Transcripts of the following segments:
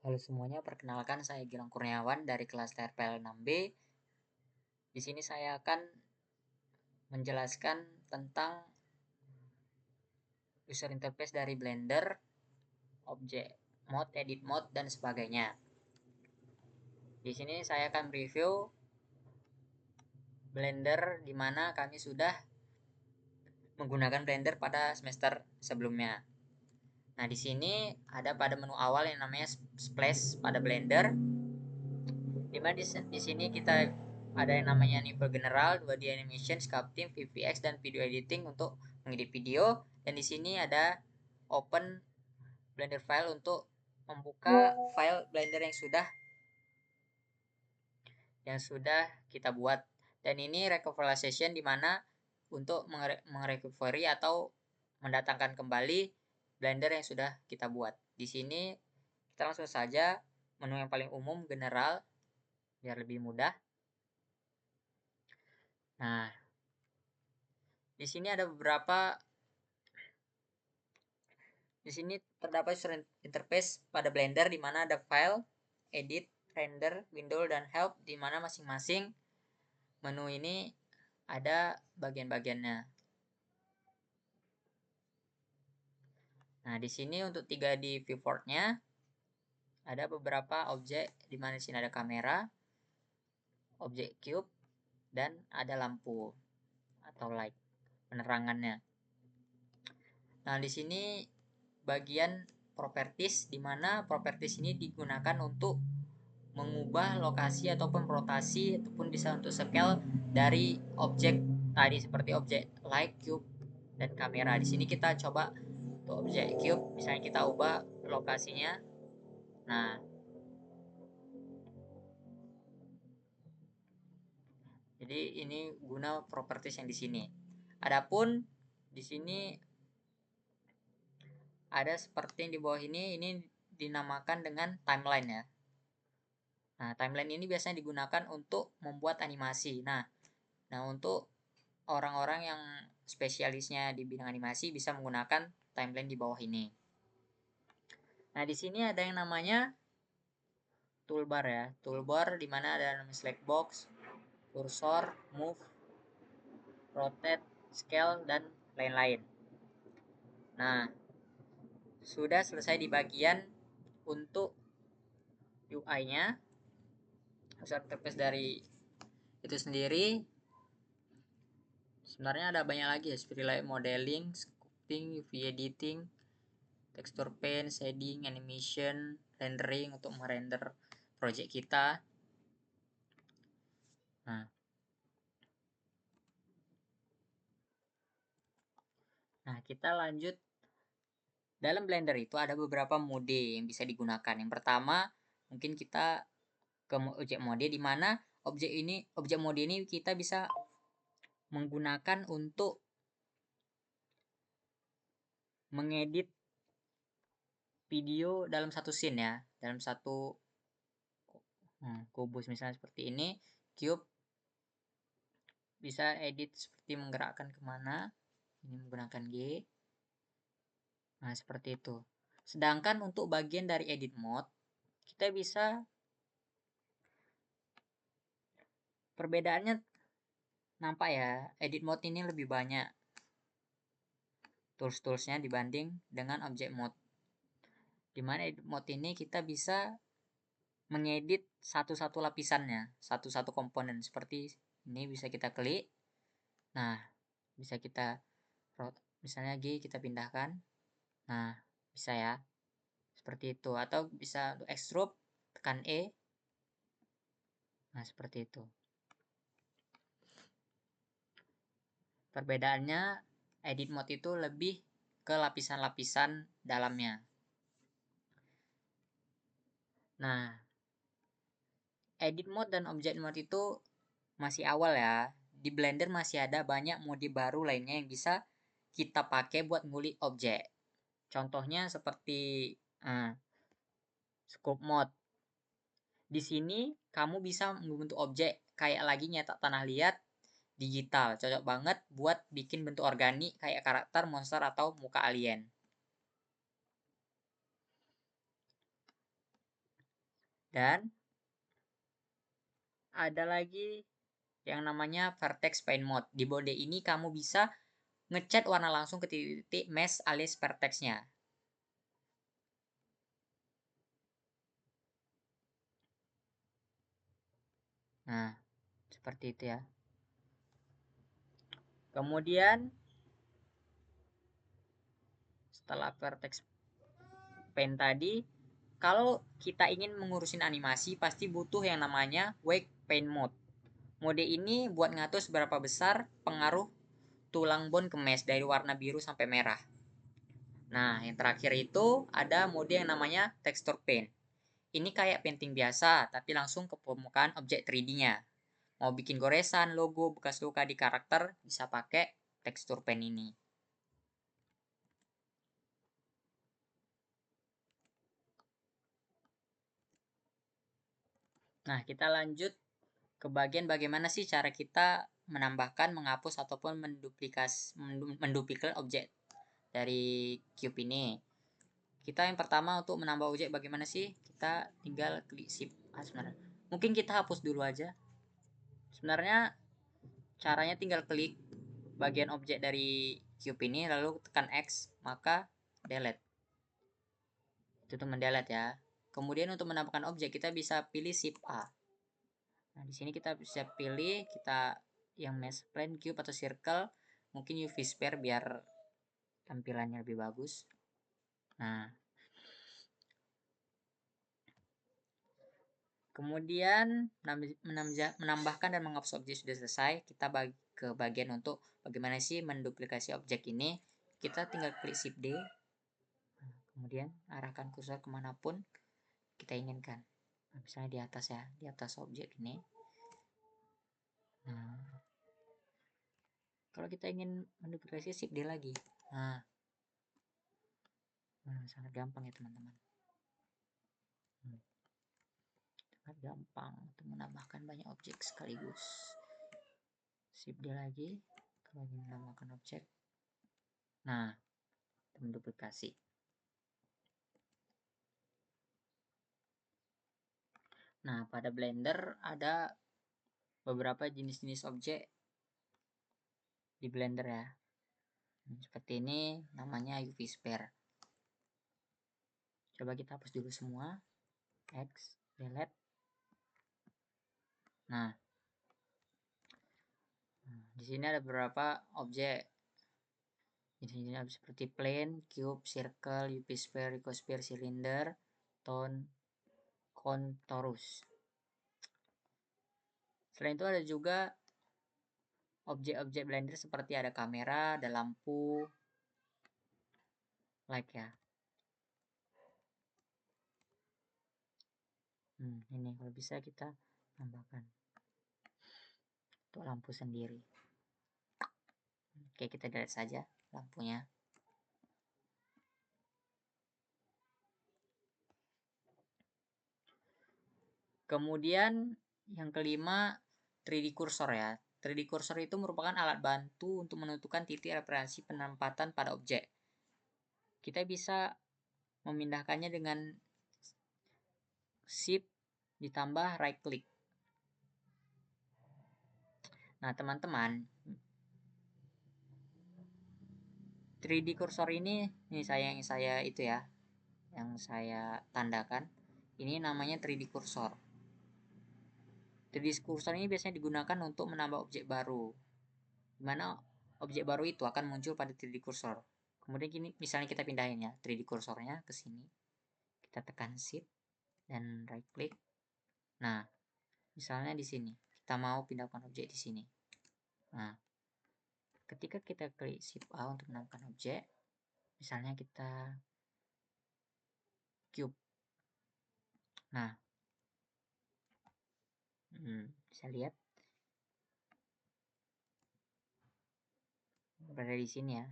Halo semuanya, perkenalkan saya Gilang Kurniawan dari kelas TRPL 6B. Di sini saya akan menjelaskan tentang user interface dari Blender, objek mode, edit mode, dan sebagainya. Di sini saya akan review Blender di mana kami sudah menggunakan Blender pada semester sebelumnya. Nah, di sini ada pada menu awal yang namanya Splash pada Blender. Di mana di sini kita ada yang namanya nivel general, 2D animation, sculpting, VFX, dan video editing untuk mengedit video. Dan di sini ada open Blender file untuk membuka file Blender yang sudah kita buat. Dan ini recoverization di mana untuk merecovery atau mendatangkan kembali Blender yang sudah kita buat. Di sini kita langsung saja menu yang paling umum general biar lebih mudah. Nah, di sini ada beberapa. Di sini terdapat user interface pada Blender di mana ada file, edit, render, window, dan help di mana masing-masing menu ini ada bagian-bagiannya. Nah, di sini untuk 3D viewport-nya ada beberapa objek di mana di sini ada kamera, objek cube, dan ada lampu atau light penerangannya. Nah, di sini bagian properties di mana properties ini digunakan untuk mengubah lokasi ataupun rotasi ataupun bisa untuk scale dari objek tadi seperti objek light, cube, dan kamera. Di sini kita coba untuk objek cube, misalnya kita ubah lokasinya. Nah, jadi ini guna properties yang di sini. Adapun di sini ada seperti yang di bawah ini dinamakan dengan timeline ya. Nah, timeline ini biasanya digunakan untuk membuat animasi. Nah, untuk orang-orang yang spesialisnya di bidang animasi bisa menggunakan timeline di bawah ini. Nah, di sini ada yang namanya toolbar ya. Toolbar di mana ada namanya select box, cursor, move, rotate, scale, dan lain-lain. Nah, sudah selesai di bagian untuk UI-nya, user interface dari itu sendiri. Sebenarnya ada banyak lagi ya, seperti layout modeling, sculpting, UV editing, texture paint, shading, animation, rendering untuk merender project kita. Nah, kita lanjut. Dalam Blender itu ada beberapa mode yang bisa digunakan. Yang pertama, mungkin kita ke objek mode di mana objek mode ini kita bisa menggunakan untuk mengedit video dalam satu scene ya, dalam satu kubus misalnya seperti ini, cube bisa edit seperti menggerakkan kemana, ini menggunakan G. Nah, seperti itu. Sedangkan untuk bagian dari edit mode, kita bisa perbedaannya nampak ya, edit mode ini lebih banyak tools-toolsnya dibanding dengan object mode. Dimana edit mode ini kita bisa mengedit satu-satu lapisannya, satu-satu komponen. Seperti ini bisa kita klik. Nah, bisa kita misalnya G kita pindahkan. Nah, bisa ya. Seperti itu. Atau bisa untuk extrude, tekan E. Nah, seperti itu. Perbedaannya edit mode itu lebih ke lapisan-lapisan dalamnya. Nah, edit mode dan object mode itu masih awal ya. Di Blender masih ada banyak mode baru lainnya yang bisa kita pakai buat ngulik objek. Contohnya seperti scope mode. Di sini kamu bisa membentuk objek kayak lagi nyetak tanah liat digital. Cocok banget buat bikin bentuk organik kayak karakter, monster, atau muka alien. Dan ada lagi yang namanya vertex paint mode. Di mode ini kamu bisa ngecat warna langsung ke titik-titik mesh alias vertexnya. Nah, seperti itu ya. Kemudian setelah vertex paint tadi, kalau kita ingin mengurusin animasi pasti butuh yang namanya wake paint mode. Mode ini buat ngatur seberapa besar pengaruh tulang bone ke mesh dari warna biru sampai merah. Nah, yang terakhir itu ada mode yang namanya texture paint. Ini kayak painting biasa, tapi langsung ke permukaan objek 3D-nya. Mau bikin goresan, logo, bekas luka di karakter, bisa pakai texture paint ini. Nah, kita lanjut ke bagian bagaimana sih cara kita menambahkan, menghapus, ataupun menduplikat objek dari cube ini. Kita yang pertama untuk menambah objek bagaimana sih? Kita tinggal klik shift A sebenarnya. Mungkin kita hapus dulu aja. Sebenarnya caranya tinggal klik bagian objek dari cube ini lalu tekan X, maka delete. Itu tuh mendelete ya. Kemudian untuk menambahkan objek kita bisa pilih shift A. Nah, di sini kita bisa pilih kita yang mesh plane, cube atau circle, mungkin UV sphere biar tampilannya lebih bagus. Nah, kemudian menambahkan dan menghapus objek sudah selesai. Kita ke bagian untuk bagaimana sih menduplikasi objek ini. Kita tinggal klik shift D, kemudian arahkan kursor kemanapun kita inginkan. Nah, misalnya di atas ya, di atas objek ini. Nah, kalau kita ingin menduplikasi shift D lagi. Nah, sangat gampang ya teman-teman. Sangat gampang untuk menambahkan banyak objek sekaligus. Shift D lagi kalau ingin menambahkan objek. Nah, menduplikasi. Nah, pada Blender ada beberapa jenis-jenis objek di Blender ya. Seperti ini namanya UV sphere. Coba kita hapus dulu semua. X, delete. Nah, di sini ada beberapa objek. Di sini ada seperti plane, cube, circle, UV sphere, icosphere, cylinder, tone, contorus. Selain itu ada juga objek-objek Blender seperti ada kamera, ada lampu, like ya. Ini kalau bisa kita tambahkan untuk lampu sendiri. Oke, kita delete saja lampunya. Kemudian yang kelima 3D cursor ya. 3D cursor itu merupakan alat bantu untuk menentukan titik referensi penempatan pada objek. Kita bisa memindahkannya dengan shift ditambah right click. Nah, teman-teman, 3D cursor ini yang saya itu ya, yang saya tandakan. Ini namanya 3D cursor. 3D cursor ini biasanya digunakan untuk menambah objek baru. Dimana objek baru itu akan muncul pada 3D cursor. Kemudian gini, misalnya kita pindahin ya 3D cursornya ke sini. Kita tekan shift dan right click. Nah, misalnya di sini kita mau pindahkan objek di sini. Nah, ketika kita klik shift A untuk menambahkan objek, misalnya kita cube. Nah, bisa lihat berada di sini ya.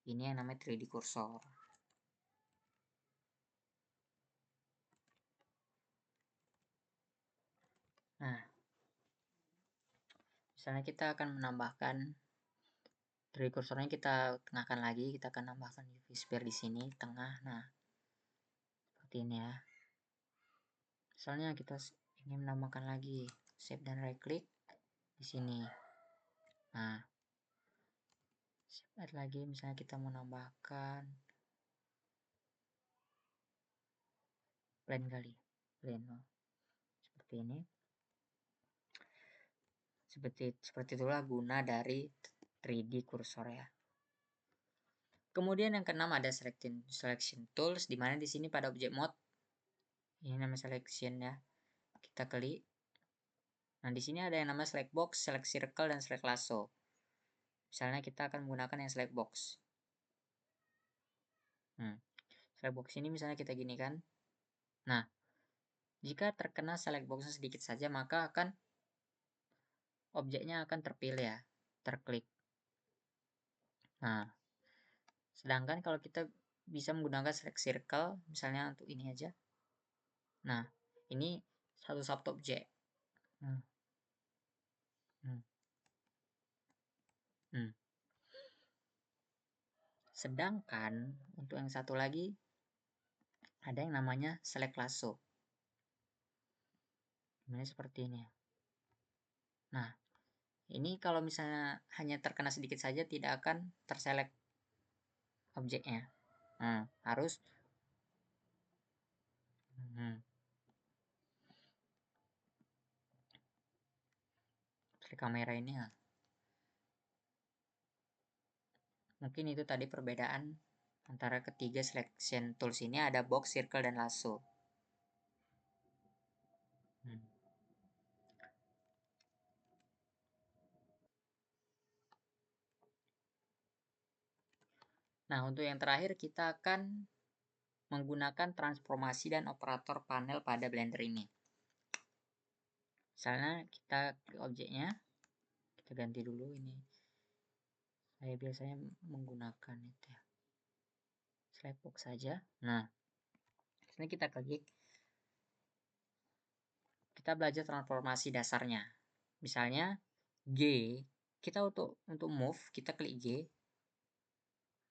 Ini yang namanya 3D cursor. Nah, misalnya kita akan menambahkan 3D cursornya, kita tengahkan lagi, kita akan tambahkan UV sphere di sini tengah. Nah, seperti ini ya. Misalnya kita ingin menambahkan lagi, save dan right click di sini. Nah, save lagi, misalnya kita menambahkan plan kali, plan seperti ini. Seperti itulah guna dari 3D cursor ya. Kemudian yang keenam ada selection tools, di mana di sini pada object mode ini nama selection ya. Kita klik. Nah, di sini ada yang namanya select box, select circle, dan select lasso. Misalnya kita akan menggunakan yang select box. Select box ini misalnya kita gini kan. Nah, jika terkena select box sedikit saja, maka objeknya akan terpilih ya, terklik. Nah, sedangkan kalau kita bisa menggunakan select circle, misalnya untuk ini aja. Nah, ini satu subobjek. Sedangkan untuk yang satu lagi ada yang namanya select lasso. Ini seperti ini ya. Nah, ini kalau misalnya hanya terkena sedikit saja tidak akan terselect objeknya. Harus kamera ini ya. Mungkin itu tadi perbedaan antara ketiga selection tools ini, ada box, circle, dan lasso. Nah, untuk yang terakhir kita akan menggunakan transformasi dan operator panel pada Blender ini. Misalnya kita klik objeknya, kita ganti dulu ini. Saya biasanya menggunakan itu ya, select box saja. Nah, ini kita klik. Kita belajar transformasi dasarnya. Misalnya G, kita untuk move kita klik G.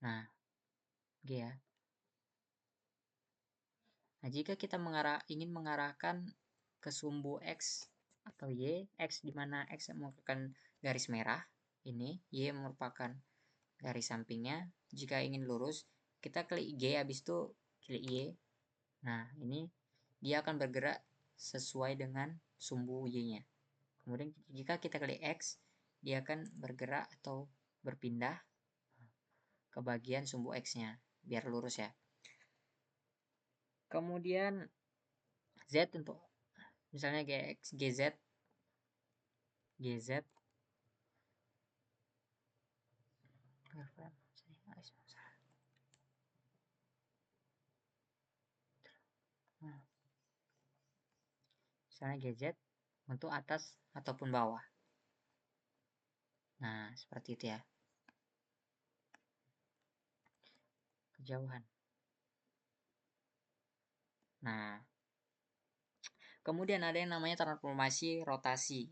Nah, G ya. Nah, jika kita ingin mengarahkan ke sumbu X atau Y, X di mana X merupakan garis merah, ini Y merupakan garis sampingnya. Jika ingin lurus, kita klik G, habis itu klik Y. Nah, ini dia akan bergerak sesuai dengan sumbu Y-nya. Kemudian jika kita klik X, dia akan bergerak atau berpindah ke bagian sumbu X-nya, biar lurus ya. Kemudian Z untuk misalnya GZ. Misalnya GZ untuk atas ataupun bawah. Nah, seperti itu ya. Kejauhan. Nah, kemudian ada yang namanya transformasi rotasi.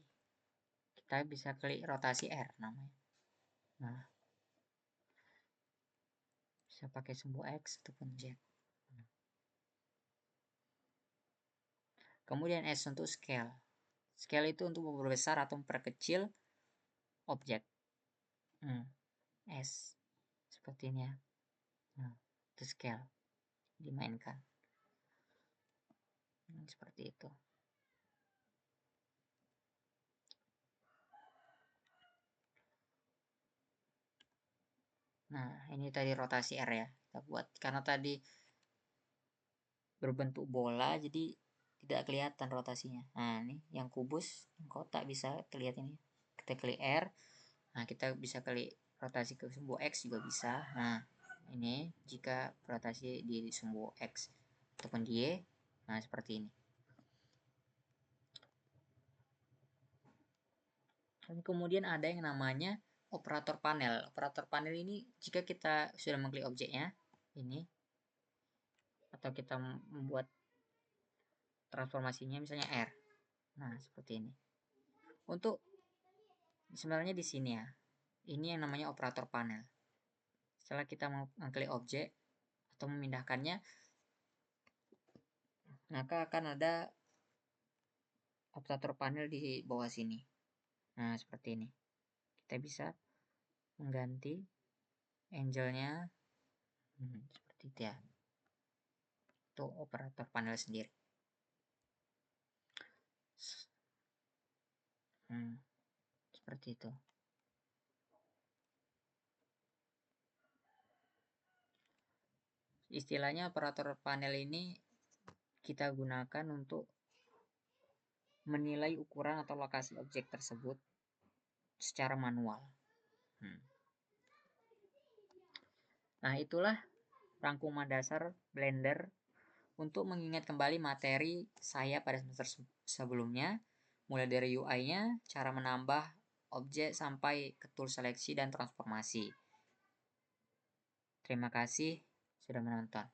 Kita bisa klik rotasi R namanya. Nah, bisa pakai sumbu X ataupun Z. Kemudian S untuk scale. Scale itu untuk memperbesar atau memperkecil objek. S seperti ini ya. Nah, itu scale dimainkan. Seperti itu. Nah, ini tadi rotasi R ya. Kita buat karena tadi berbentuk bola jadi tidak kelihatan rotasinya. Nah, ini yang kubus, yang kotak bisa terlihat ini. Kita klik R. Nah, kita bisa klik rotasi ke sumbu X juga bisa. Nah, ini jika rotasi di sumbu X ataupun di Y. Nah, seperti ini. Kemudian ada yang namanya operator panel. Operator panel ini jika kita sudah mengklik objeknya ini atau kita membuat transformasinya misalnya R. Nah, seperti ini. Untuk sebenarnya di sini ya. Ini yang namanya operator panel. Setelah kita mengklik objek atau memindahkannya, maka akan ada operator panel di bawah sini. Nah, seperti ini. Kita bisa mengganti angle-nya seperti itu ya. Itu operator panel sendiri. Seperti itu. Istilahnya operator panel ini kita gunakan untuk menilai ukuran atau lokasi objek tersebut secara manual. Nah, itulah rangkuman dasar Blender untuk mengingat kembali materi saya pada semester sebelumnya, mulai dari UI-nya, cara menambah objek sampai ke tool seleksi dan transformasi. Terima kasih sudah menonton.